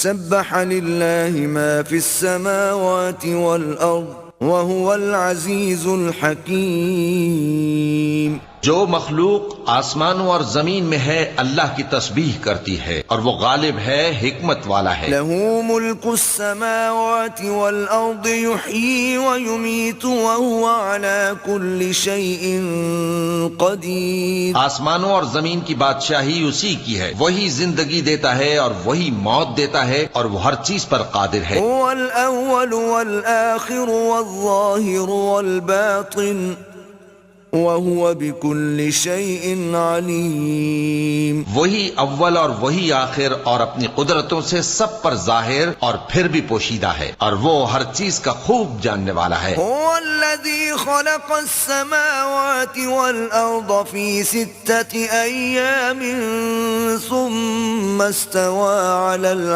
سبح للہ ما فی السماوات والارض وهو العزیز الحکیم. جو مخلوق آسمانوں اور زمین میں ہے اللہ کی تسبیح کرتی ہے اور وہ غالب ہے، حکمت والا ہے. له ملک السماوات والارض يحيي ويميت وهو على كل شيء قدیر. آسمانوں اور زمین کی بادشاہی اسی کی ہے، وہی زندگی دیتا ہے اور وہی موت دیتا ہے اور وہ ہر چیز پر قادر ہے. هو الاول والآخر والظاہر والباطن وَهُوَ بِكُلِّ شَيْءٍ عَلِيمٌ. وہی اول اور وہی آخر اور اپنی قدرتوں سے سب پر ظاہر اور پھر بھی پوشیدہ ہے، اور وہ ہر چیز کا خوب جاننے والا ہے. هو الذي خلق السماوات والأرض في 6 أيام ثم استوى على العرش